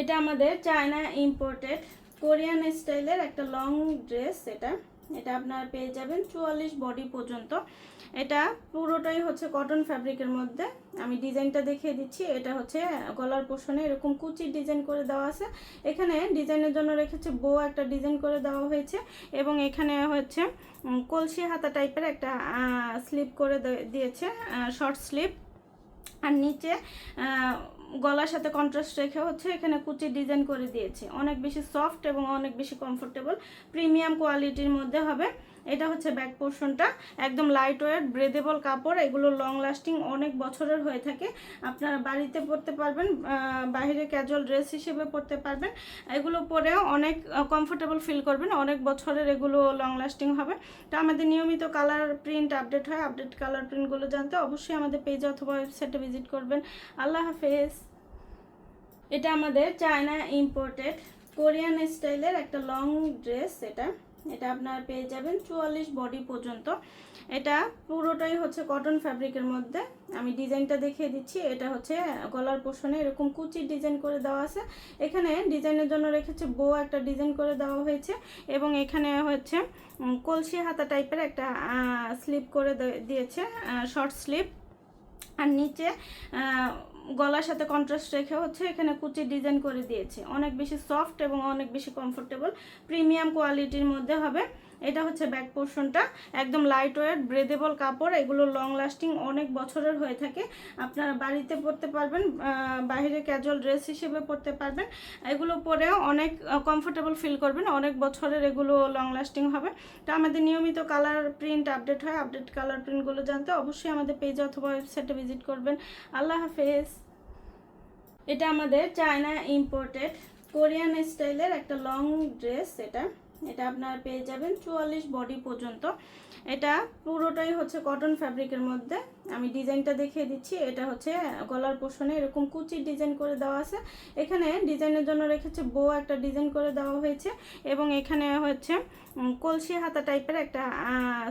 এটা আমাদের China imported Korean স্টাইলের একটা লং ড্রেস। এটা আপনারা পেয়ে যাবেন 44 বডি পর্যন্ত। এটা পুরোটাই হচ্ছে কটন ফ্যাব্রিকের মধ্যে। আমি ডিজাইনটা দেখিয়ে দিচ্ছি। এটা হচ্ছে গলার পোর্শনে এরকম কুচির ডিজাইন করে দেওয়া আছে। এখানে ডিজাইনের জন্য রেখেছে বো একটা ডিজাইন করে দেওয়া হয়েছে, এবং এখানে হচ্ছে কলসি হাতা টাইপের একটা স্লিপ করে দিয়েছে, শর্ট স্লিপ। আর নিচে গলার সাথে কন্ট্রাস্ট রেখে হচ্ছে এখানে কুচির ডিজাইন করে দিয়েছে। অনেক বেশি সফট এবং অনেক বেশি কমফোর্টেবল, প্রিমিয়াম কোয়ালিটির মধ্যে হবে। এটা হচ্ছে ব্যাক পোর্শনটা, একদম লাইট ওয়েট ব্রেদেবল কাপড়। এগুলো লং লাস্টিং অনেক বছরের হয়ে থাকে। আপনারা বাড়িতে পরতে পারবেন, বাইরে ক্যাজুয়াল ড্রেস হিসেবে পরতে পারবেন। এগুলো পরেও অনেক কমফোর্টেবল ফিল করবেন, অনেক বছরের এগুলো লং লাস্টিং হবে। তো আমাদের নিয়মিত কালার প্রিন্ট আপডেট হয়। আপডেট কালার প্রিন্টগুলো জানতে অবশ্যই আমাদের পেজ অথবা ওয়েবসাইটে ভিজিট করবেন। আল্লাহ হাফেজ। এটা আমাদের চায়না ইম্পোর্টেড কোরিয়ান স্টাইলের একটা লং ড্রেস। এটা আপনারা পেয়ে যাবেন 44 বডি পর্যন্ত। এটা পুরোটাই হচ্ছে কটন ফ্যাব্রিকের মধ্যে। আমি ডিজাইনটা দেখিয়ে দিচ্ছি। এটা হচ্ছে গলার পোর্শনে এরকম কুচির ডিজাইন করে দেওয়া আছে। এখানে ডিজাইনের জন্য রেখেছে বো একটা ডিজাইন করে দেওয়া হয়েছে, এবং এখানে হচ্ছে কলসি হাতা টাইপের একটা স্লিপ করে দিয়েছে, শর্ট স্লিপ। আর নিচে গলার সাথে কন্ট্রাস্ট রেখে হচ্ছে এখানে কুচির ডিজাইন করে দিয়েছে। অনেক বেশি সফট এবং অনেক বেশি কমফোর্টেবল, প্রিমিয়াম কোয়ালিটির মধ্যে হবে। এটা হচ্ছে ব্যাক পোর্শনটা, একদম লাইট ওয়েট ব্রেদেবল কাপড়। এগুলো লং লাস্টিং অনেক বছরের হয়ে থাকে। আপনারা বাড়িতে পরতে পারবেন, বাইরে ক্যাজুয়াল ড্রেস হিসেবে পরতে পারবেন। এগুলো পরেও অনেক কমফোর্টেবল ফিল করবেন, অনেক বছরের এগুলো লং লাস্টিং হবে। তো আমাদের নিয়মিত কালার প্রিন্ট আপডেট হয়। আপডেট কালার প্রিন্টগুলো জানতে অবশ্যই আমাদের পেজ অথবা ওয়েবসাইটে ভিজিট করবেন। আল্লাহ হাফেজ। এটা আমাদের চায়না ইম্পোর্টেড কোরিয়ান স্টাইলের একটা লং ড্রেস। এটা আপনারা পেয়ে যাবেন 44 বডি পর্যন্ত। এটা পুরোটাই হচ্ছে কটন ফ্যাব্রিকের মধ্যে। আমি ডিজাইনটা দেখিয়ে দিচ্ছি। এটা হচ্ছে গলার পোর্শনে এরকম কুচির ডিজাইন করে দেওয়া আছে। এখানে ডিজাইনের জন্য রেখেছে বো একটা ডিজাইন করে দেওয়া হয়েছে, এবং এখানে হচ্ছে কলসি হাতা টাইপের একটা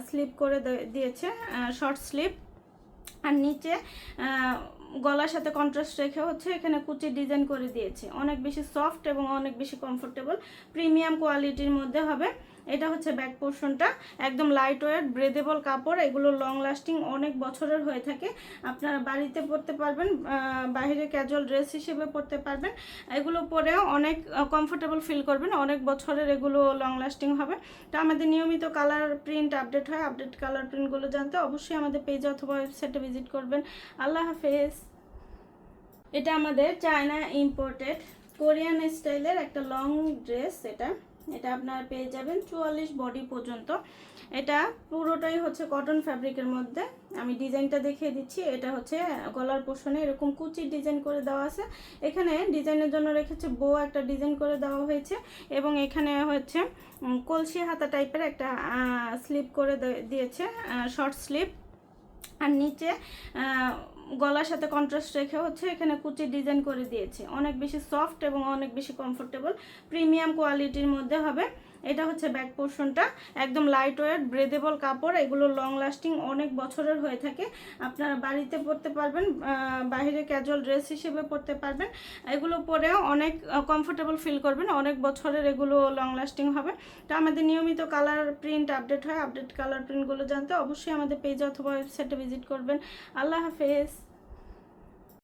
স্লিপ করে দিয়েছে, শর্ট স্লিপ। আর নিচে গলার সাথে কন্ট্রাস্ট রেখে হচ্ছে এখানে কুচির ডিজাইন করে দিয়েছে। অনেক বেশি সফট এবং অনেক বেশি কমফোর্টেবল, প্রিমিয়াম কোয়ালিটির মধ্যে হবে। এটা হচ্ছে ব্যাক পোর্শনটা, একদম লাইট ওয়েট ব্রেদেবল কাপড়। এগুলো লং লাস্টিং অনেক বছরের হয়ে থাকে। আপনারা বাড়িতে পরতে পারবেন, বাইরে ক্যাজুয়াল ড্রেস হিসেবে পরতে পারবেন। এগুলো পরেও অনেক কমফোর্টেবল ফিল করবেন, অনেক বছরের এগুলো লং লাস্টিং হবে। তো আমাদের নিয়মিত কালার প্রিন্ট আপডেট হয়। আপডেট কালার প্রিন্টগুলো জানতে অবশ্যই আমাদের পেজ অথবা ওয়েবসাইটে ভিজিট করবেন। আল্লাহ হাফেজ। এটা আমাদের চায়না ইম্পোর্টেড কোরিয়ান স্টাইলের একটা লং ড্রেস। এটা আপনারা পেয়ে যাবেন 44 বডি পর্যন্ত। এটা পুরোটাই হচ্ছে কটন ফ্যাব্রিকের মধ্যে। আমি ডিজাইনটা দেখিয়ে দিচ্ছি। এটা হচ্ছে গলার পোর্শনে এরকম কুচির ডিজাইন করে দেওয়া আছে। এখানে ডিজাইনের জন্য রেখেছে বো একটা ডিজাইন করে দেওয়া হয়েছে, এবং এখানে হচ্ছে কলসি হাতা টাইপের একটা স্লিপ করে দিয়েছে, শর্ট স্লিপ। আর নিচে গলার সাথে কন্ট্রাস্ট রেখে হচ্ছে এখানে কুচির ডিজাইন করে দিয়েছে। অনেক বেশি সফট এবং অনেক বেশি কমফোর্টেবল, প্রিমিয়াম কোয়ালিটির মধ্যে হবে। এটা হচ্ছে ব্যাক পোর্শনটা, একদম লাইট ওয়েট ব্রেদেবল কাপড়। এগুলো লং লাস্টিং অনেক বছরের হয়ে থাকে। আপনারা বাড়িতে পরতে পারবেন, বাইরে ক্যাজুয়াল ড্রেস হিসেবে পরতে পারবেন। এগুলো পরেও অনেক কমফোর্টেবল ফিল করবেন, অনেক বছরের এগুলো লং লাস্টিং হবে। তো আমাদের নিয়মিত কালার প্রিন্ট আপডেট হয়। আপডেট কালার প্রিন্টগুলো জানতে অবশ্যই আমাদের পেজ অথবা ওয়েবসাইটে ভিজিট করবেন। আল্লাহ হাফেজ।